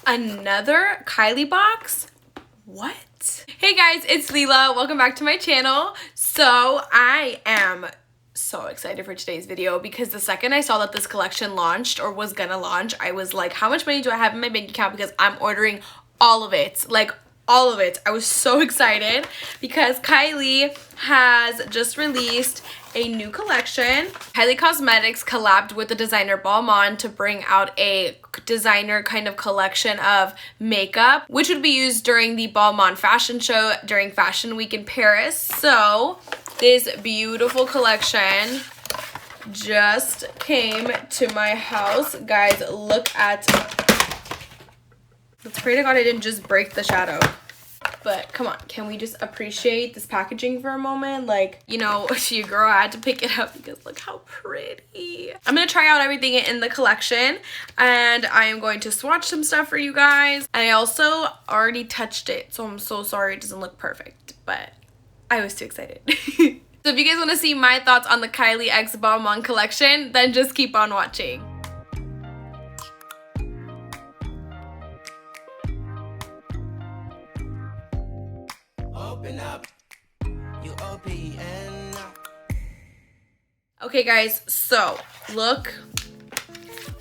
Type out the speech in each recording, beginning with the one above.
Another Kylie box? What? Hey guys, it's Lila. Welcome back to my channel. So I am so excited for today's video because the second I saw that this collection launched or was gonna launch, I was like, how much money do I have in my bank account? Because I'm ordering all of it. Like all of it. I was so excited because Kylie has just released a new collection. Kylie Cosmetics collabed with the designer Balmain to bring out a designer kind of collection of makeup, which would be used during the Balmain fashion show during Fashion Week in Paris. So this beautiful collection just came to my house. Guys, look at, let's pray to God I didn't just break the shadow. But come on, can we just appreciate this packaging for a moment? Like, you know, your girl had to pick it up because look how pretty. I'm gonna try out everything in the collection and I am going to swatch some stuff for you guys. I also already touched it, so I'm so sorry it doesn't look perfect, but I was too excited. So if you guys want to see my thoughts on the Kylie X Balmain collection, then just keep on watching. Open up. You open up. Okay guys, so look,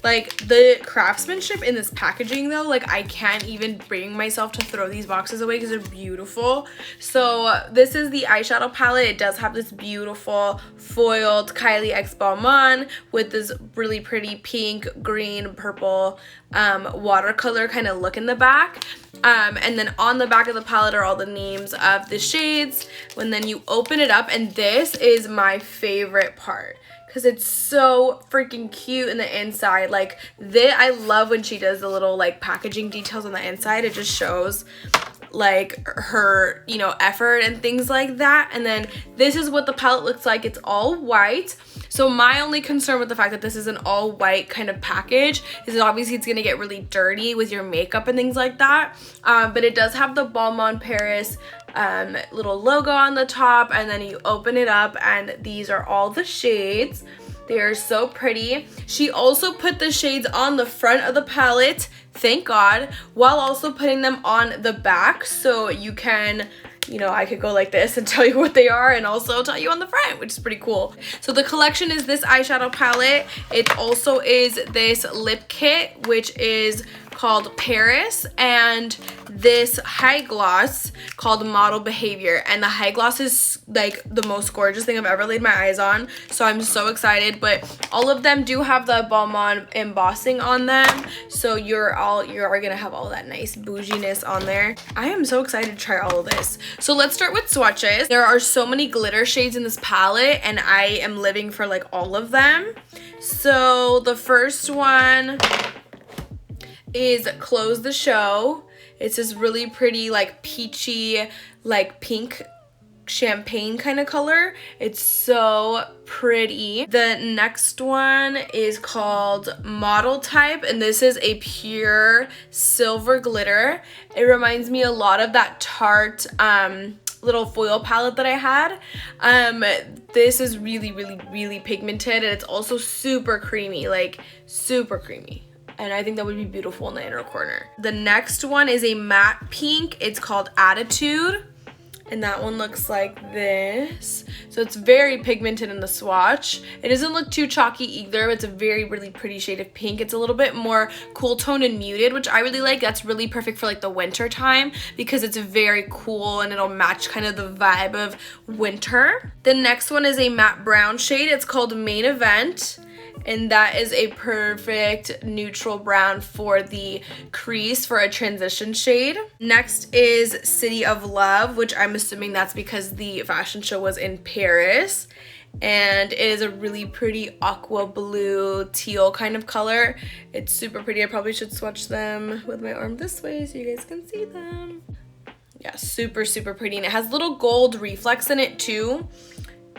like the craftsmanship in this packaging though, like I can't even bring myself to throw these boxes away because they're beautiful. So this is the eyeshadow palette. It does have this beautiful foiled Kylie X Balmain with this really pretty pink, green, purple watercolor kind of look in the back. And then on the back of the palette are all the names of the shades. When then you open it up, and this is my favorite part because it's so freaking cute in the inside. Like this, I love when she does the little like packaging details on the inside. It just shows like her, you know, effort and things like that. And then this is what the palette looks like. It's all white. So my only concern with the fact that this is an all white kind of package is that obviously it's gonna get really dirty with your makeup and things like that. But it does have the Balmain Paris little logo on the top, and then you open it up and these are all the shades. They are so pretty. She also put the shades on the front of the palette, thank God, while also putting them on the back, so you can, you know, I could go like this and tell you what they are and also tell you on the front, which is pretty cool. So the collection is this eyeshadow palette. It also is this lip kit, which is called Paris, and this high gloss called Model Behavior. And the high gloss is like the most gorgeous thing I've ever laid my eyes on, so I'm so excited. But all of them do have the Balmain embossing on them, so you are gonna have all that nice bouginess on there. I am so excited to try all of this. So let's start with swatches. There are so many glitter shades in this palette and I am living for like all of them. So the first one is Close the Show. It's this really pretty like peachy like pink champagne kind of color. It's so pretty. The next one is called Model Type, and this is a pure silver glitter. It reminds me a lot of that Tarte little foil palette that I had. This is really pigmented, and it's also super creamy, like super creamy. And I think that would be beautiful in the inner corner. The next one is a matte pink. It's called Attitude. And that one looks like this. So it's very pigmented in the swatch. It doesn't look too chalky either. It's a really pretty shade of pink. It's a little bit more cool tone and muted, which I really like. That's really perfect for like the winter time because it's very cool and it'll match kind of the vibe of winter. The next one is a matte brown shade. It's called Main Event. And that is a perfect neutral brown for the crease for a transition shade. Next is City of Love, which I'm assuming that's because the fashion show was in Paris. And it is a really pretty aqua blue teal kind of color. It's super pretty. I probably should swatch them with my arm this way so you guys can see them. Yeah, super pretty. And it has little gold reflex in it too,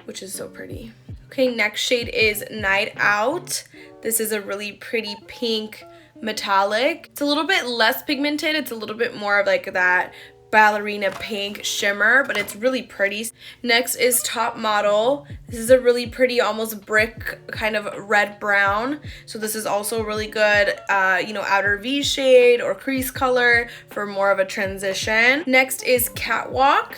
which is so pretty. Okay, next shade is Night Out. This is a really pretty pink metallic. It's a little bit less pigmented. It's a little bit more of like that ballerina pink shimmer, but it's really pretty. Next is Top Model. This is a really pretty, almost brick kind of red brown. So this is also really good, you know, outer V shade or crease color for more of a transition. Next is Catwalk.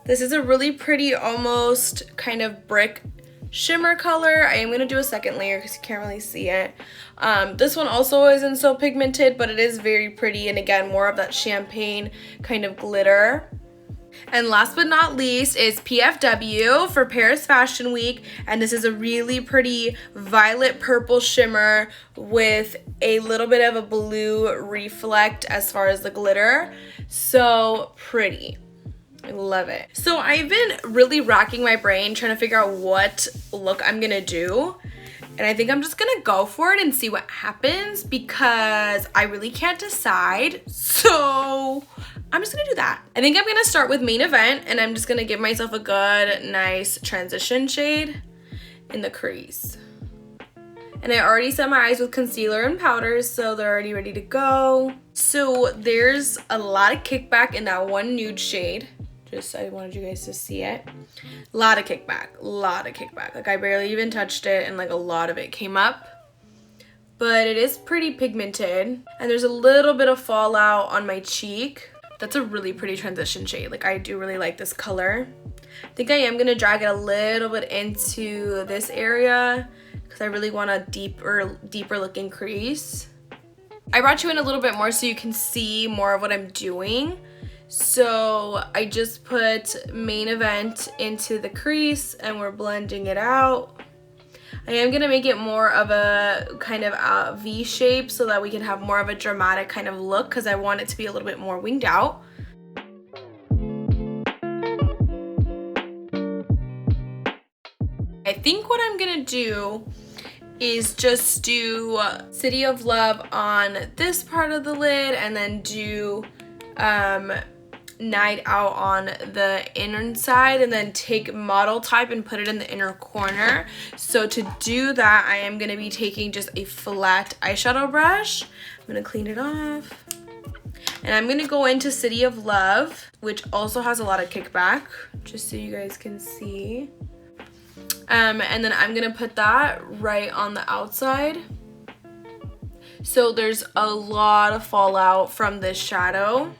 This is a really pretty, almost kind of brick shimmer color. I am going to do a second layer because you can't really see it. This one also isn't so pigmented, but it is very pretty, and again, more of that champagne kind of glitter. And last but not least is PFW for Paris Fashion Week, and this is a really pretty violet purple shimmer with a little bit of a blue reflect as far as the glitter. So pretty. I love it. So I've been really racking my brain trying to figure out what look I'm gonna do. And I think I'm just gonna go for it and see what happens because I really can't decide. So I'm just gonna do that. I think I'm gonna start with Main Event, and I'm just gonna give myself a good, nice transition shade in the crease. And I already set my eyes with concealer and powders, so they're already ready to go. So there's a lot of kickback in that one nude shade. I wanted you guys to see it. A lot of kickback. Like I barely even touched it, and like a lot of it came up. But it is pretty pigmented, and there's a little bit of fallout on my cheek. That's a really pretty transition shade. Like I do really like this color. I think I am gonna drag it a little bit into this area because I really want a deeper looking crease. I brought you in a little bit more so you can see more of what I'm doing. So I just put Main Event into the crease and we're blending it out. I am going to make it more of a kind of a V shape so that we can have more of a dramatic kind of look because I want it to be a little bit more winged out. I think what I'm going to do is just do City of Love on this part of the lid and then do Night Out on the inner side, and then take Model Type and put it in the inner corner. So to do that, I am going to be taking just a flat eyeshadow brush. I'm going to clean it off. And I'm going to go into City of Love, which also has a lot of kickback, just so you guys can see. And then I'm going to put that right on the outside. So there's a lot of fallout from this shadow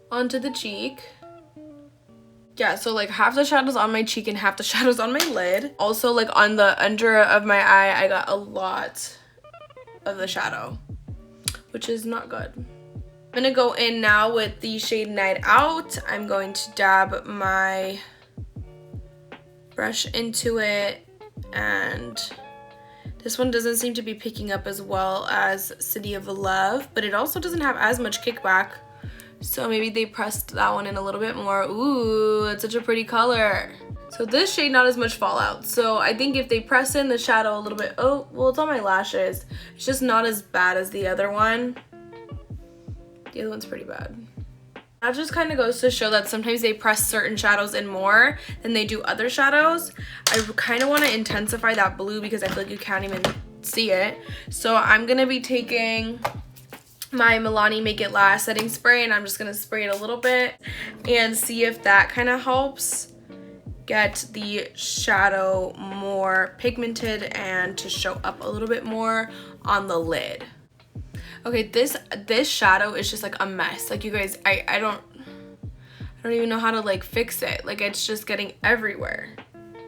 onto the cheek. Yeah, so like half the shadow's on my cheek and half the shadow's on my lid. Also like on the under of my eye, I got a lot of the shadow, which is not good. I'm gonna go in now with the shade Night Out. I'm going to dab my brush into it, and this one doesn't seem to be picking up as well as City of Love, but it also doesn't have as much kickback. So maybe they pressed that one in a little bit more. Ooh, it's such a pretty color. So this shade, not as much fallout. So I think if they press in the shadow a little bit, oh, well, it's on my lashes. It's just not as bad as the other one. The other one's pretty bad. That just kind of goes to show that sometimes they press certain shadows in more than they do other shadows. I kind of want to intensify that blue because I feel like you can't even see it. So I'm going to be taking my Milani Make It Last setting spray, and I'm just going to spray it a little bit and see if that kind of helps get the shadow more pigmented and to show up a little bit more on the lid. Okay, this shadow is just like a mess. Like you guys, I don't even know how to like fix it. Like it's just getting everywhere.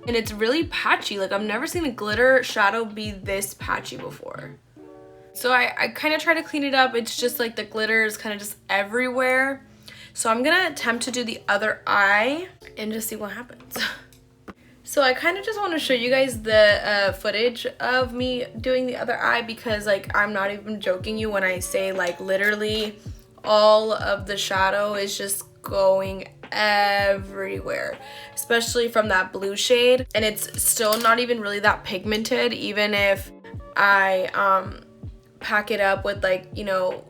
And it's really patchy. Like I've never seen a glitter shadow be this patchy before. So I kind of try to clean it up. It's just like the glitter is kind of just everywhere. So I'm gonna attempt to do the other eye and just see what happens. So I kind of just want to show you guys the footage of me doing the other eye because like I'm not even joking you when I say like literally all of the shadow is just going everywhere, especially from that blue shade, and it's still not even really that pigmented even if I pack it up with like, you know,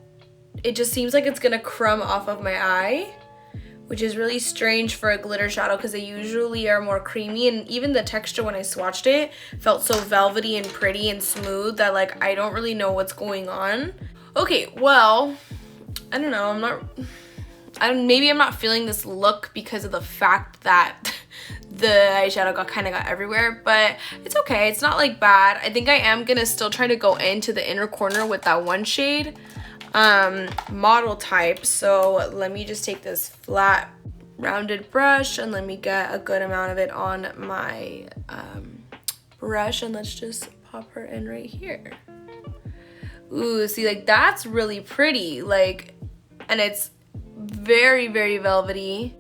it just seems like it's gonna crumb off of my eye, which is really strange for a glitter shadow because they usually are more creamy, and even the texture when I swatched it felt so velvety and pretty and smooth that like I don't really know what's going on. Okay, well, I don't know, maybe I'm not feeling this look because of the fact that the eyeshadow got everywhere, but it's okay. It's not like bad. I think I am gonna still try to go into the inner corner with that one shade model type. So let me just take this flat rounded brush and let me get a good amount of it on my brush, and let's just pop her in right here. Ooh, see, like that's really pretty, like, and it's very, very velvety.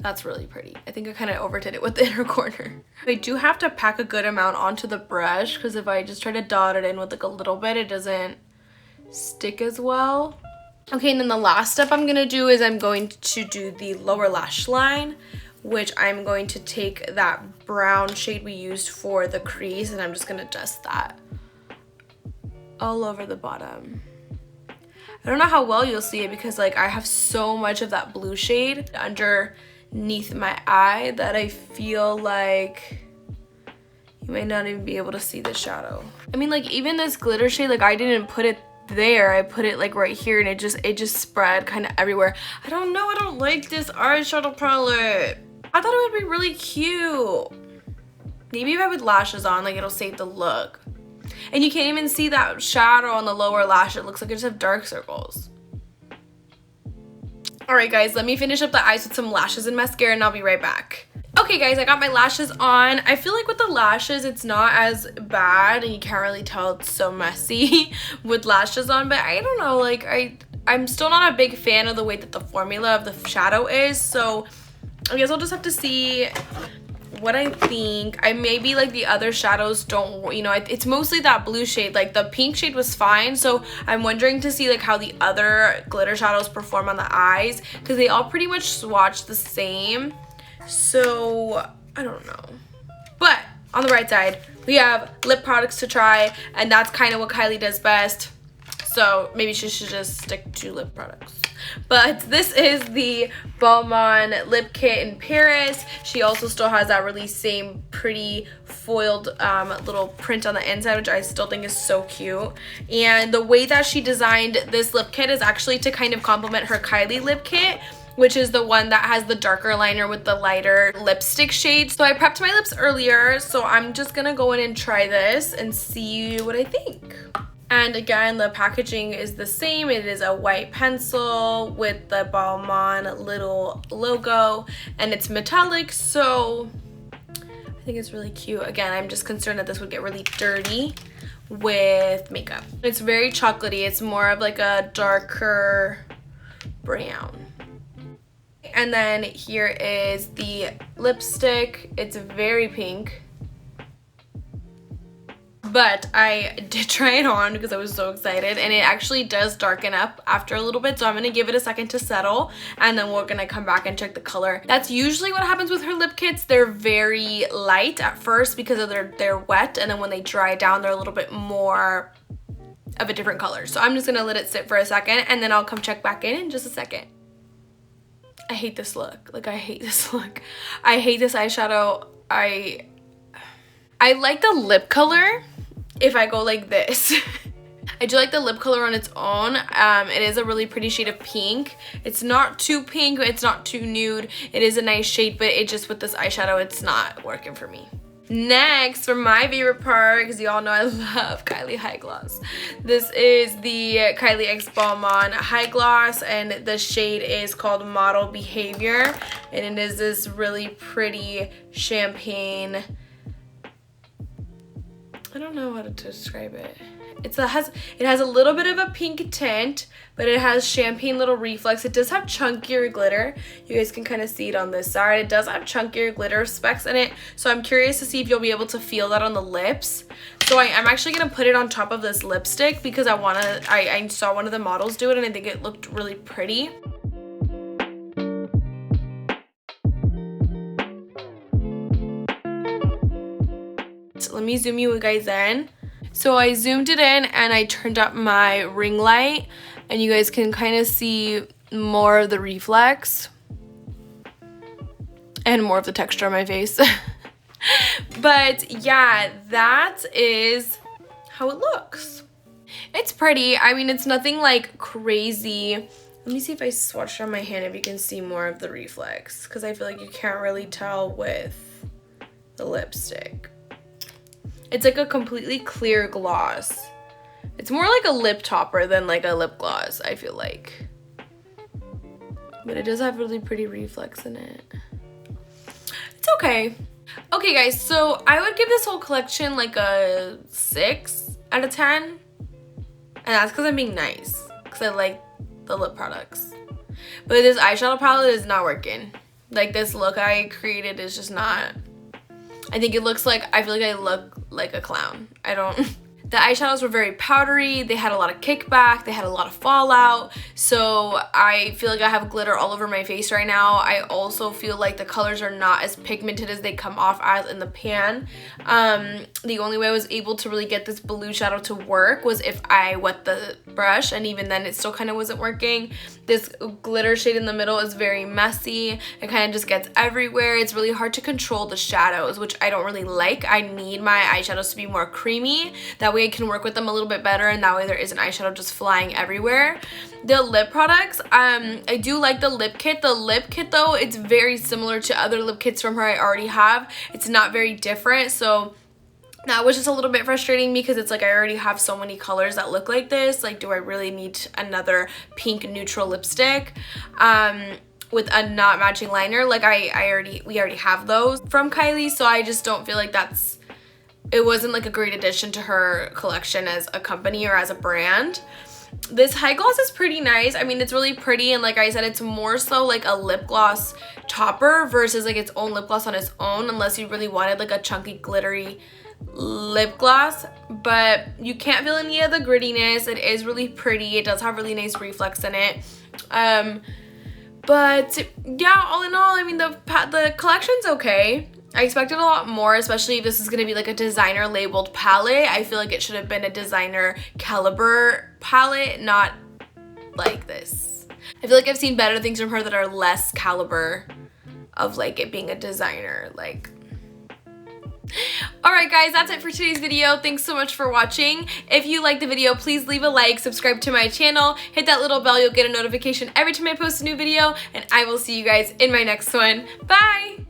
That's really pretty. I think I kind of overdid it with the inner corner. I do have to pack a good amount onto the brush because if I just try to dot it in with like a little bit, it doesn't stick as well. Okay, and then the last step I'm gonna do is I'm going to do the lower lash line, which I'm going to take that brown shade we used for the crease and I'm just gonna dust that all over the bottom. I don't know how well you'll see it because like I have so much of that blue shade underneath my eye that I feel like you might not even be able to see the shadow. I mean, like even this glitter shade, like I didn't put it there, I put it like right here and it just spread kind of everywhere. I don't know, I don't like this eyeshadow palette. I thought it would be really cute. Maybe if I put lashes on, like it'll save the look. And you can't even see that shadow on the lower lash. It looks like I just have dark circles. Alright guys, let me finish up the eyes with some lashes and mascara and I'll be right back. Okay guys, I got my lashes on. I feel like with the lashes it's not as bad and you can't really tell it's so messy with lashes on, but I don't know, like I'm still not a big fan of the way that the formula of the shadow is, so I guess I'll just have to see what I think. I maybe like the other shadows don't, you know, it's mostly that blue shade. Like the pink shade was fine, so I'm wondering to see like how the other glitter shadows perform on the eyes because they all pretty much swatch the same. So I don't know, but on the bright side we have lip products to try, and that's kind of what Kylie does best, so maybe she should just stick to lip products. But this is the Balmain lip kit in Paris. She also still has that really same pretty foiled little print on the inside, which I still think is so cute. And the way that she designed this lip kit is actually to kind of complement her Kylie lip kit, which is the one that has the darker liner with the lighter lipstick shade. So I prepped my lips earlier, so I'm just gonna go in and try this and see what I think. And again, the packaging is the same. It is a white pencil with the Balmain little logo, and it's metallic, so I think it's really cute. Again, I'm just concerned that this would get really dirty with makeup. It's very chocolatey. It's more of like a darker brown. And then here is the lipstick. It's very pink. But I did try it on because I was so excited, and it actually does darken up after a little bit, so I'm going to give it a second to settle and then we're going to come back and check the color. That's usually what happens with her lip kits. They're very light at first because of they're wet, and then when they dry down they're a little bit more of a different color. So I'm just going to let it sit for a second and then I'll come check back in just a second. I hate this look. Like I hate this look. I hate this eyeshadow. I like the lip color if I go like this. I do like the lip color on its own. It is a really pretty shade of pink. It's not too pink, it's not too nude. It is a nice shade, but it just with this eyeshadow, it's not working for me. Next, for my favorite part, because y'all know I love Kylie High Gloss. This is the Kylie X Balmain High Gloss, and the shade is called Model Behavior, and it is this really pretty champagne. I don't know how to describe it. It has a little bit of a pink tint, but it has champagne little reflex. It does have chunkier glitter. You guys can kind of see it on this side. It does have chunkier glitter specks in it, so I'm curious to see if you'll be able to feel that on the lips. So I'm actually gonna put it on top of this lipstick because I saw one of the models do it and I think it looked really pretty. So let me zoom you guys in. So I zoomed it in and I turned up my ring light, and you guys can kind of see more of the reflex and more of the texture on my face. But yeah, that is how it looks. It's pretty. I mean, it's nothing like crazy Let me see if I swatched on my hand if you can see more of the reflex, because I feel like you can't really tell with the lipstick. It's like a completely clear gloss. It's more like a lip topper than like a lip gloss, I feel like. But it does have really pretty reflex in it. It's okay. Okay guys, so I would give this whole collection like a 6 out of 10. And that's because I'm being nice. Because I like the lip products. But this eyeshadow palette is not working. Like this look I created is just not. I think it looks like, I feel like I look like a clown. I don't. The eyeshadows were very powdery, they had a lot of kickback, they had a lot of fallout, so I feel like I have glitter all over my face right now. I also feel like the colors are not as pigmented as they come off as in the pan. The only way I was able to really get this blue shadow to work was if I wet the brush, and even then it still kind of wasn't working. This glitter shade in the middle is very messy. It kind of just gets everywhere. It's really hard to control the shadows, which I don't really like. I need my eyeshadows to be more creamy. That way I can work with them a little bit better, and that way there isn't eyeshadow just flying everywhere. The lip products, I do like the lip kit. The lip kit though, it's very similar to other lip kits from her I already have. It's not very different, so that was just a little bit frustrating because it's like I already have so many colors that look like this. Like, do I really need another pink neutral lipstick with a not matching liner? Like we already have those from Kylie, so I just don't feel like it wasn't like a great addition to her collection as a company or as a brand. This high gloss is pretty nice. I mean, it's really pretty, and like I said, it's more so like a lip gloss topper versus like its own lip gloss on its own, unless you really wanted like a chunky glittery lip gloss. But you can't feel any of the grittiness. It is really pretty. It does have really nice reflex in it. But yeah, all in all, I mean, the collection's okay. I expected a lot more, especially if this is going to be like a designer labeled palette. I feel like it should have been a designer caliber palette, not like this. I feel like I've seen better things from her that are less caliber of like it being a designer. Like, alright guys, that's it for today's video. Thanks so much for watching. If you liked the video, please leave a like, subscribe to my channel, hit that little bell, you'll get a notification every time I post a new video, and I will see you guys in my next one. Bye!